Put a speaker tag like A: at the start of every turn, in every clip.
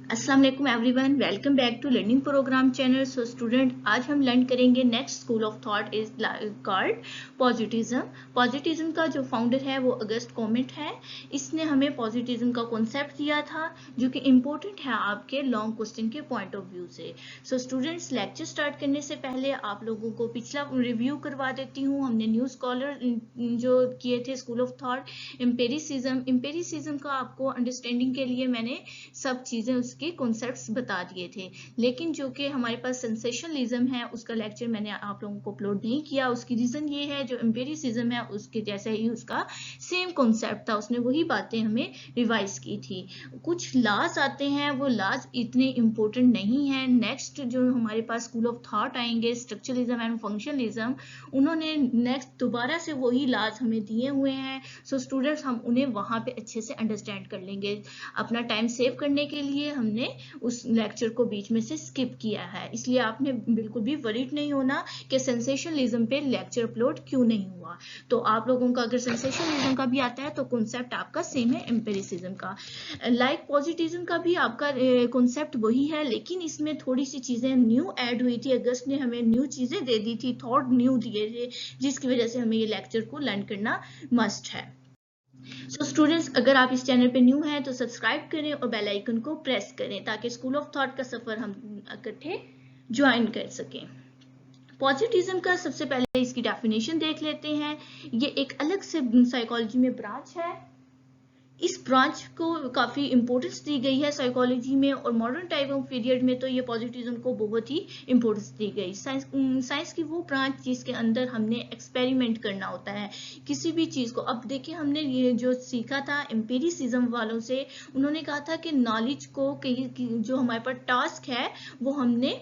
A: अस्सलाम वालेकुम everyone, welcome back to learning program channel. So student, आज हम लर्न करेंगे next school of thought is called positivism. Positivism का जो फाउंडर है वो अगस्त कॉमेट है। इसने हमें पॉजिटिज्म का कॉन्सेप्ट दिया था जो कि इम्पोर्टेंट है आपके लॉन्ग क्वेश्चन के पॉइंट ऑफ व्यू से। सो स्टूडेंट्स, लेक्चर स्टार्ट करने से पहले आप लोगों को पिछला रिव्यू करवा देती हूँ। हमने न्यू स्कॉलर जो किए थे स्कूल ऑफ थॉट, एम्पेरिसिज्म का आपको अंडरस्टैंडिंग के लिए मैंने सब चीजें उसके कॉन्सेप्ट्स बता दिए थे, लेकिन जो कि हमारे पास सेंसेशनलिज्म है उसका लेक्चर मैंने आप लोगों को अपलोड नहीं किया। उसकी रीजन ये है, जो एम्पेरिसिज्म है उसके जैसे ही उसका सेम कॉन्सेप्ट था, उसने वही बातें हमें रिवाइज की थी। कुछ लॉज आते हैं, वो लॉज इतने इंपॉर्टेंट नहीं है। नेक्स्ट जो हमारे पास स्कूल ऑफ थॉट आएंगे, स्ट्रक्चरलिज्म एंड फंक्शनलिज्म, उन्होंने नेक्स्ट दोबारा से वही लॉज हमें दिए हुए हैं। सो स्टूडेंट्स, हम उन्हें वहां पे अच्छे से अंडरस्टैंड कर लेंगे। अपना टाइम सेव करने के लिए हमने उस लेक्चर को बीच में से स्किप किया है, इसलिए आपने बिल्कुल भी वरीड नहीं होना कि सेंसेशनलिज्म पे लेक्चर अपलोड क्यों नहीं हुआ। तो आप लोगों का अगर सेंसेशनलिज्म का भी आता है तो कॉन्सेप्ट आपका सेम है एम्पेरिसिज्म का। लाइक पॉजिटिज्म का भी आपका कॉन्सेप्ट वही है, लेकिन इसमें थोड़ी सी चीजें न्यू ऐड हुई थी। अगस्त ने हमें न्यू चीजें दे दी थी, थॉट न्यू दिए थे, जिसकी वजह से हमें ये लेक्चर को लर्न करना मस्ट है। सो स्टूडेंट्स, अगर आप इस चैनल पे न्यू हैं तो सब्सक्राइब करें और बेल आइकन को प्रेस करें ताकि स्कूल ऑफ थॉट का सफर हम इकट्ठे ज्वाइन कर सकें। पॉजिटिज्म का सबसे पहले इसकी डेफिनेशन देख लेते हैं। ये एक अलग से साइकोलॉजी में ब्रांच है। इस ब्रांच को काफी इंपॉर्टेंस दी गई है साइकोलॉजी में, और मॉडर्न टाइम ऑफ पीरियड में तो ये पॉजिटिज्म को बहुत ही इंपॉर्टेंस दी गई। साइंस की वो ब्रांच जिसके अंदर हमने एक्सपेरिमेंट करना होता है किसी भी चीज को। अब देखिए, हमने ये जो सीखा था एम्पेरिसिज्म वालों से, उन्होंने कहा था कि नॉलेज को जो हमारे पास टास्क है वो हमने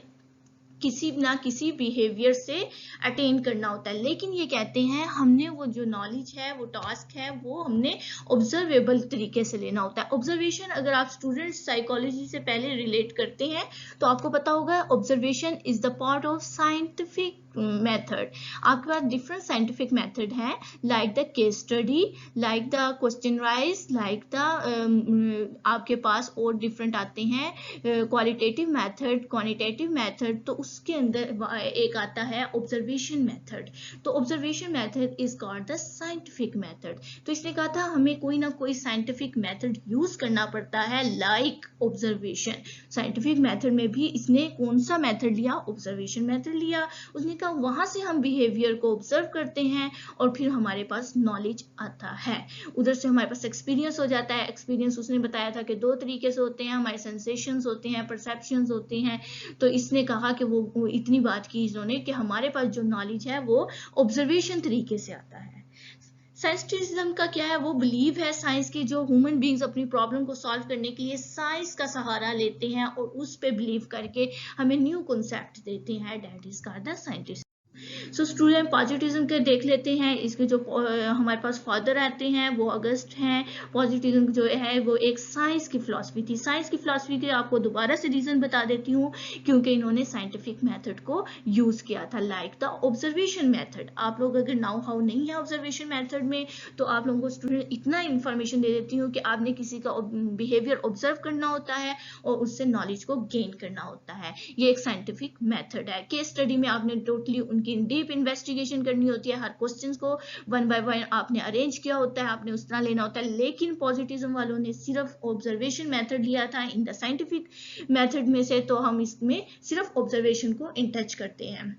A: किसी ना किसी बिहेवियर से अटेन करना होता है, लेकिन ये कहते हैं हमने वो जो नॉलेज है, वो टास्क है, वो हमने ऑब्जर्वेबल तरीके से लेना होता है। ऑब्जर्वेशन, अगर आप स्टूडेंट्स साइकोलॉजी से पहले रिलेट करते हैं तो आपको पता होगा observation is the part of scientific method. आपके पास डिफरेंट साइंटिफिक मेथड है, like the case study, like the questionnaire, like the आपके पास और डिफरेंट आते हैं क्वालिटेटिव मेथड, क्वांटिटेटिव मेथड। तो उसके अंदर एक आता है ऑब्जर्वेशन मेथड। तो observation method is called the scientific method. तो इसने कहा था हमें कोई ना कोई साइंटिफिक मेथड यूज करना पड़ता है, लाइक ऑब्जर्वेशन। साइंटिफिक मेथड में भी इसने कौन सा मेथड लिया? ऑब्जर्वेशन मेथड लिया। उसने कहा वहां से हम बिहेवियर को ऑब्जर्व करते हैं और फिर हमारे पास नॉलेज आता है। उधर से हमारे पास एक्सपीरियंस हो जाता है। एक्सपीरियंस उसने बताया था कि दो तरीके से होते हैं, हमारे सेंसेशंस होते हैं, परसेप्शंस होते हैं। तो इसने कहा कि वो इतनी बात की इन्होंने कि हमारे पास जो नॉलेज है वो ऑब्जर्वेशन तरीके से आता है। साइंटिज्म का क्या है? वो बिलीव है साइंस की, जो ह्यूमन बींग्स अपनी प्रॉब्लम को सॉल्व करने के लिए साइंस का सहारा लेते हैं और उस पे बिलीव करके हमें न्यू कॉन्सेप्ट देते हैं, that is called the scientist. So student, positivism के देख लेते हैं। इसके जो हमारे पास फादर आते हैं वो अगस्त हैं। पॉजिटिज्म जो है वो एक साइंस की फिलॉसफी थी। साइंस की फिलॉसफी के आपको दोबारा से रीजन बता देती हूँ, क्योंकि इन्होंने साइंटिफिक मेथड को यूज किया था, लाइक द ऑब्जर्वेशन मेथड। आप लोग अगर नाउ हाउ नहीं है ऑब्जर्वेशन मेथड में, तो आप लोगों को स्टूडेंट इतना इंफॉर्मेशन दे देती हूँ कि आपने किसी का बिहेवियर ऑब्जर्व करना होता है और उससे नॉलेज को गेन करना होता है। ये एक साइंटिफिक मेथड है। केस स्टडी में आपने टोटली उनकी डीप इन्वेस्टिगेशन करनी होती है, हर क्वेश्चन को वन बाय वन आपने अरेंज किया होता है, आपने उस तरह लेना होता है। लेकिन पॉजिटिज्म वालों ने सिर्फ ऑब्जर्वेशन मेथड लिया था इन द साइंटिफिक मेथड में से, तो हम इसमें सिर्फ ऑब्जर्वेशन को इन टच करते हैं।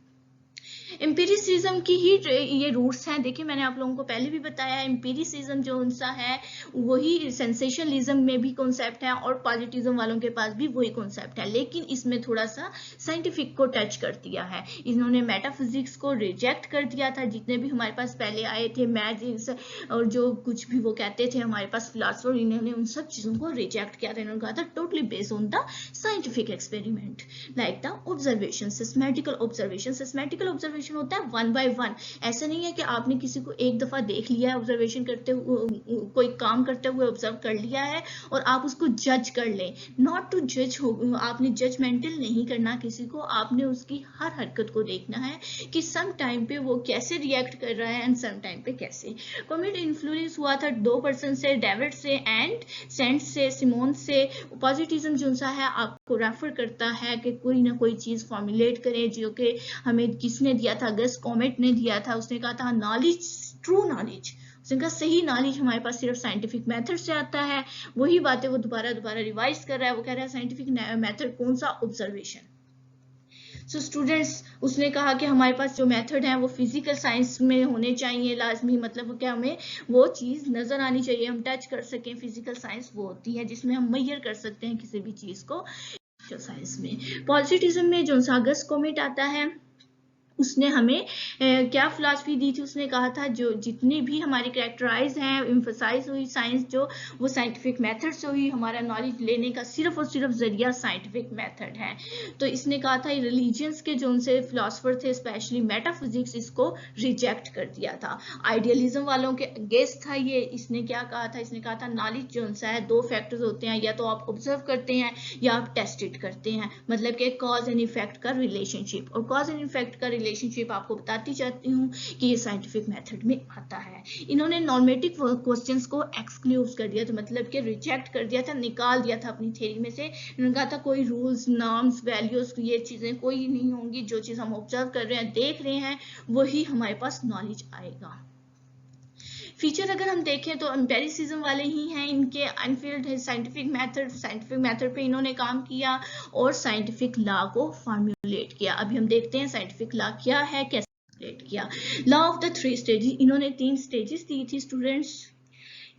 A: एम्पिरिसिज्म की ही ये रूट्स हैं। देखिए, मैंने आप लोगों को पहले भी बताया, एम्पिरिसिज्म जो उनसा है वही सेंसेशनलिज्म में भी कॉन्सेप्ट है और पॉजिटिज्म वालों के पास भी वही कॉन्सेप्ट है, लेकिन इसमें थोड़ा सा साइंटिफिक को टच कर दिया है। इन्होंने मेटाफिजिक्स को रिजेक्ट कर दिया था। जितने भी हमारे पास पहले आए थे मैजिक्स और जो कुछ भी वो कहते थे हमारे पास फिलोसफर, इन्होंने उन सब चीजों को रिजेक्ट किया था। इन्होंने कहा था totally based on the scientific experiment, like the observation, systematical observation. Systematical observation observation होता है 1 by 1। ऐसा नहीं है कि आपने किसी को एक दफा देख लिया है, ऑब्जर्वेशन करते हुए कोई काम करते हुए ऑब्जर्व कर लिया है और आप उसको जज कर लें। नॉट टू जज हो, आपने जजमेंटल नहीं करना किसी को, आपने उसकी हर हरकत को देखना है कि सम टाइम पे वो कैसे रिएक्ट कर रहा है एंड सम टाइम पे कैसे। कॉमेट इन्फ्लुएंस हुआ था 2 पर्सन से, डेविड से एंड सेंट से, सिमोन से। पॉजिटिज्म जो सा है आपको रेफर करता है कि कोई ना कोई चीज फॉर्मुलेट करें, जो कि हमें किसने दिया था, अगस्त कॉमेट ने दिया था। उसने कहा था नॉलेज, ट्रू नॉलेज, उसने कहा सही नॉलेज हमारे पास सिर्फ साइंटिफिक मेथड से आता है। वही बातें वो दोबारा रिवाइज कर रहा है। वो कह रहा है साइंटिफिक मेथड कौन सा, ऑब्जर्वेशन। सो स्टूडेंट्स, उसने कहा कि हमारे पास जो मेथड है वो फिजिकल साइंस में होने चाहिए लाजमी, मतलब क्या हमें वो चीज नजर आनी चाहिए, हम टच कर सकें। फिजिकल साइंस वो होती है जिसमें हम मेजर कर सकते हैं किसी भी चीज को साइंस में। पॉजिटिविज्म में जो अगस्त कॉमेट आता है उसने हमें क्या फिलॉसफी दी थी, उसने कहा था जो जितनी भी हमारी कैरेक्टराइज हैं, एम्फसाइज हुई साइंस जो, वो साइंटिफिक मेथड से हुई। हमारा नॉलेज लेने का सिर्फ और सिर्फ जरिया साइंटिफिक मेथड है। तो इसने कहा था रिलीजियंस के जो उनसे फिलोसफर थे, स्पेशली मेटाफिजिक्स, इसको रिजेक्ट कर दिया था। आइडियलिज्म वालों के अगेंस्ट था ये। इसने क्या कहा था, इसने कहा था नॉलेज जो सा है 2 फैक्टर्स होते हैं, या तो आप ऑब्जर्व करते हैं या आप टेस्ट इट करते हैं, मतलब कि कॉज एंड इफेक्ट का रिलेशनशिप। और कॉज एंड इफेक्ट का रिलेशनशिप आपको बताती चाहती हूँ कि ये साइंटिफिक मेथड में आता है। इन्होंने नॉर्मेटिव क्वेश्चंस को एक्सक्लूड कर दिया था, मतलब कि रिजेक्ट कर दिया था, निकाल दिया था अपनी थ्योरी में से। इन्होंने कहा था कोई रूल्स, नॉर्म्स, वैल्यूज, ये चीजें कोई नहीं होंगी। जो चीज हम ऑब्जर्व कर रहे हैं, देख रहे हैं, वही हमारे पास नॉलेज आएगा। फीचर अगर हम देखें तो एम्पेरिसिज्म वाले ही हैं, इनके अनफील्ड है साइंटिफिक मेथड पे इन्होंने काम किया और साइंटिफिक लॉ को फॉर्मुलेट किया। अभी हम देखते हैं साइंटिफिक लॉ क्या है, कैसे फॉर्मुलेट किया। लॉ ऑफ द 3 स्टेजेस, इन्होंने 3 स्टेजेस दी थी स्टूडेंट्स।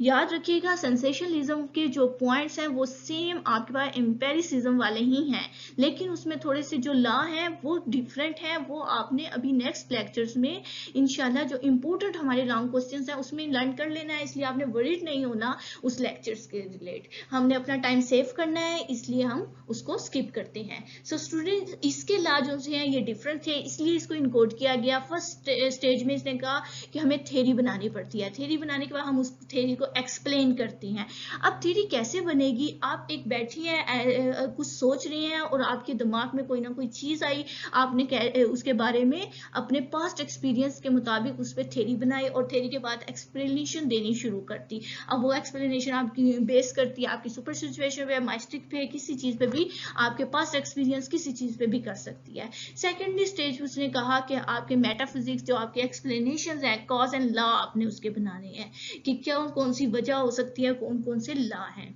A: याद रखिएगा सेंसेशनलिज्म के जो पॉइंट्स हैं वो सेम आपके पास एम्पेरिसिज्म वाले ही हैं, लेकिन उसमें थोड़े से जो लॉ हैं वो डिफरेंट है। वो आपने अभी नेक्स्ट लेक्चर्स में इंशाल्लाह जो इम्पोर्टेंट हमारे लॉन्ग क्वेश्चंस हैं उसमें लर्न कर लेना है, इसलिए आपने वरीड नहीं होना उस लेक्चर्स के रिलेट। हमने अपना टाइम सेव करना है, इसलिए हम उसको स्किप करते हैं। सो स्टूडेंट, इसके लॉ जो हैं ये डिफरेंट थे, इसलिए इसको इनकोड किया गया। फर्स्ट स्टेज में इसने कहा कि हमें थ्योरी बनानी पड़ती है। थ्योरी बनाने के बाद हम उस थ्योरी को एक्सप्लेन करती हैं। अब थ्योरी कैसे बनेगी, आप एक बैठी हैं, कुछ सोच रही हैं और आपके दिमाग में कोई ना कोई चीज आई, आपने उसके बारे में अपने पास्ट एक्सपीरियंस के मुताबिक उस पर थ्योरी बनाई और थ्योरी के बाद एक्सप्लेनेशन देनी शुरू करती। अब वो एक्सप्लेनेशन आपकी बेस करती है आपकी सुपर सिचुएशन पे, माइस्टिक पे, किसी चीज पे भी, आपके पास्ट एक्सपीरियंस किसी चीज पे भी कर सकती है। सेकेंडली स्टेज उसने कहा कि आपके मेटाफिजिक्स जो आपके एक्सप्लेनेशन है, कॉज एंड लॉ आपने उसके बनाने हैं कि क्या कौन सी वजह हो सकती है, कौन कौन से लॉ हैं।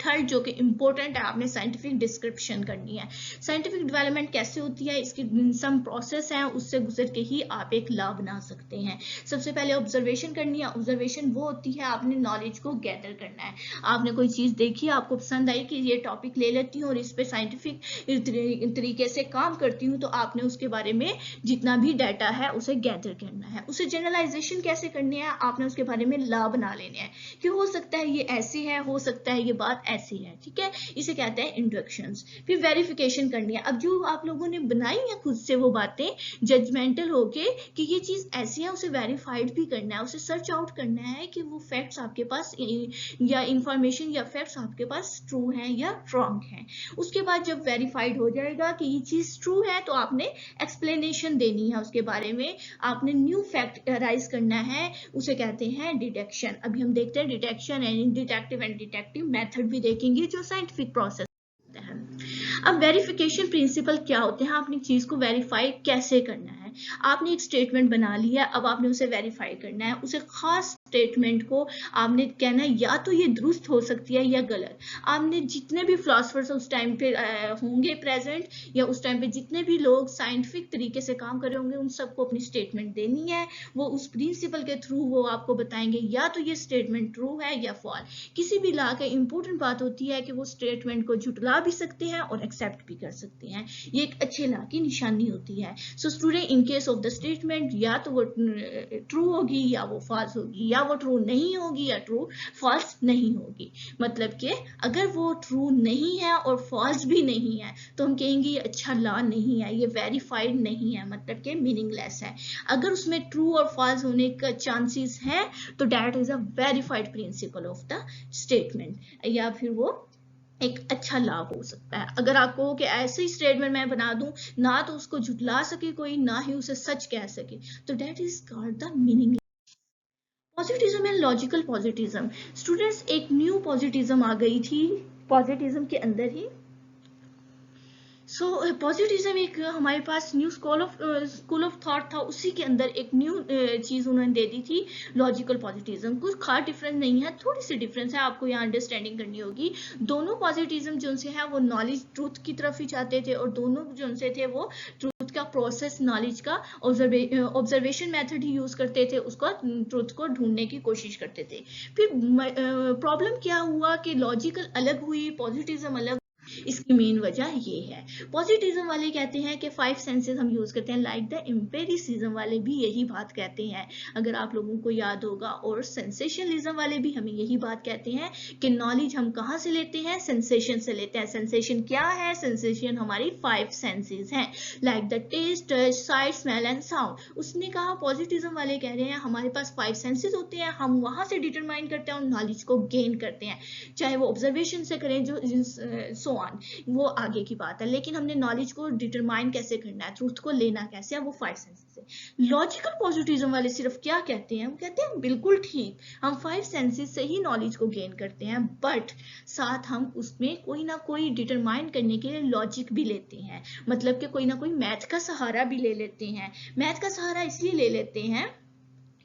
A: थर्ड जो कि इंपॉर्टेंट है, आपने साइंटिफिक डिस्क्रिप्शन करनी है। साइंटिफिक डेवलपमेंट कैसे होती है, इसकी सम प्रोसेस है, उससे गुजर के ही आप एक लॉ बना सकते हैं। सबसे पहले ऑब्जर्वेशन करनी है। ऑब्जर्वेशन वो होती है आपने नॉलेज को गैदर करना है। आपने कोई चीज देखी, आपको पसंद आई कि ये टॉपिक ले लेती हूँ और इस पर साइंटिफिक तरीके से काम करती हूँ, तो आपने उसके बारे में जितना भी डाटा है उसे गैदर करना है। उसे जनरलाइजेशन कैसे करनी है, आपने उसके बारे में लॉ बना लेने हैं कि हो सकता है ये ऐसी है, हो सकता है ये बात ऐसी है, ठीक है। इसे कहते हैं इंट्रोडक्शंस। फिर वेरिफिकेशन करनी है। अब जो आप लोगों ने बनाई है खुद से वो बातें जजमेंटल होके कि ये चीज ऐसी है, उसे वेरीफाइड भी करना है, उसे सर्च आउट करना है कि वो फैक्ट्स आपके पास या इंफॉर्मेशन या फैक्ट्स आपके पास ट्रू हैं या रॉन्ग हैं। उसके बाद जब वेरीफाइड हो जाएगा कि ये चीज ट्रू है, तो आपने एक्सप्लेनेशन देनी है उसके बारे में, आपने न्यू फैक्ट राइज करना है, उसे कहते हैं डिटेक्शन। अभी हम देखते हैं डिटेक्शन एंड डिटेक्टिव मेथड भी देखेंगे जो साइंटिफिक प्रोसेस है। अब वेरिफिकेशन प्रिंसिपल क्या होते हैं, आपने चीज को वेरीफाई कैसे करना है। आपने एक स्टेटमेंट बना लिया, अब आपने उसे वेरीफाई करना है। उसे खास स्टेटमेंट को आपने कहना है या तो ये दुरुस्त हो सकती है या गलत। आपने जितने भी फिलोसफर्स उस टाइम पे होंगे प्रेजेंट, या उस टाइम पे जितने भी लोग साइंटिफिक तरीके से काम कर रहे होंगे, उन सबको अपनी स्टेटमेंट देनी है। वो उस प्रिंसिपल के थ्रू वो आपको बताएंगे या तो ये स्टेटमेंट ट्रू है या फॉल्स। किसी भी लॉ का इंपॉर्टेंट बात होती है कि वो स्टेटमेंट को झुटला भी सकते हैं और एक्सेप्ट भी कर सकते हैं। ये एक अच्छे लॉ की निशानी होती है। So student, in case of the statement या तो वो ट्रू होगी या वो फॉल्स होगी, या वो ट्रू नहीं होगी या ट्रू फॉल्स नहीं होगी। मतलब कि अगर वो ट्रू नहीं है और फॉल्स भी नहीं है तो हम कहेंगे ये अच्छा लॉ नहीं है, ये वेरीफाइड नहीं है, मतलब कि मीनिंगलेस है। अगर उसमें ट्रू और फॉल्स होने का चांसेस है तो that is a verified principle of the statement, या फिर वो एक अच्छा लॉ हो सकता है। अगर आप कहो कि ऐसे ही स्टेटमेंट मैं बना दूं ना तो उसको झुटला सके कोई, ना ही उसे सच कह सके, तो that is called the meaning. Positivism and logical positivism. Students एक न्यू पॉजिटिज्म आ गई थी पॉजिटिज्म के अंदर ही। सो पॉजिटिज्म एक हमारे पास न्यू स्कूल ऑफ थॉट था, उसी के अंदर एक न्यू चीज उन्होंने दे दी थी, लॉजिकल पॉजिटिज्म। कुछ खास डिफरेंस नहीं है, थोड़ी सी डिफरेंस है, आपको यहाँ अंडरस्टैंडिंग करनी होगी। दोनों पॉजिटिज्म जो से है वो नॉलेज ट्रूथ की तरफ ही जाते थे, और दोनों जो से थे वो ट्रूथ का प्रोसेस, नॉलेज का ऑब्जर्वेशन मेथड ही यूज करते थे, उसको ट्रूथ को ढूंढने की कोशिश करते थे। फिर प्रॉब्लम क्या हुआ कि लॉजिकल अलग हुई, पॉजिटिज्म अलग। इसकी मेन वजह ये है, पॉजिटिज्म वाले कहते हैं कि 5 सेंसेस हम यूज करते हैं, लाइक द एम्पिरिसिज्म वाले भी यही बात कहते हैं, अगर आप लोगों को याद होगा। और सेंसेशनलिज्म वाले भी हमें यही बात कहते हैं कि नॉलेज हम कहाँ से लेते हैं, सेंसेशन से लेते हैं। सेंसेशन क्या है? सेंसेशन हमारी 5 सेंसेस हैं, like the taste, touch, sight, smell and sound. उसने कहा, पॉजिटिज्म वाले कह रहे हैं हमारे पास 5 सेंसेस होते हैं, हम वहां से डिटरमाइन करते हैं और नॉलेज को गेन करते हैं, चाहे वो ऑब्जर्वेशन से करें, जो सो ऑन, वो आगे की बात है। लेकिन हमने नॉलेज को डिटरमाइन कैसे करना है, ट्रूथ को लेना कैसे है, वो 5 सेंसेस है। लॉजिकल पॉजिटिज्म वाले सिर्फ क्या कहते हैं, वो कहते हैं बिल्कुल ठीक, हम 5 सेंसेस से ही नॉलेज को गेन करते हैं, बट साथ हम उसमें कोई ना कोई डिटरमाइन करने के लिए लॉजिक भी लेते हैं, मतलब कि कोई ना कोई मैथ का सहारा भी ले लेते हैं। मैथ का सहारा इसलिए ले लेते हैं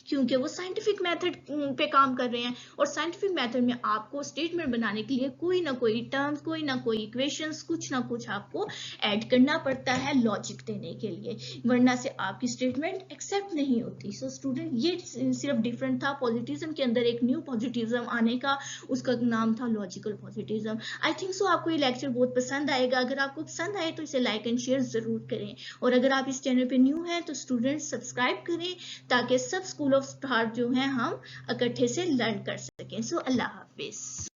A: क्योंकि वो साइंटिफिक मेथड पे काम कर रहे हैं, और साइंटिफिक मेथड में आपको स्टेटमेंट बनाने के लिए कोई ना कोई टर्म्स, कोई ना कोई इक्वेशंस, कुछ ना कुछ आपको ऐड करना पड़ता है लॉजिक देने के लिए, वरना से आपकी स्टेटमेंट एक्सेप्ट नहीं होती। सो स्टूडेंट, ये सिर्फ डिफरेंट था पॉजिटिज्म के अंदर एक न्यू पॉजिटिज्म आने का, उसका नाम था लॉजिकल पॉजिटिज्म। आई थिंक सो आपको ये लेक्चर बहुत पसंद आएगा। अगर आपको पसंद आए तो इसे लाइक एंड शेयर जरूर करें, और अगर आप इस चैनल पे न्यू हैं तो स्टूडेंट सब्सक्राइब करें, ताकि सब स्कूल ऑफ थॉट जो है हम इकट्ठे से लर्न कर सकें। सो अल्लाह हाफिज।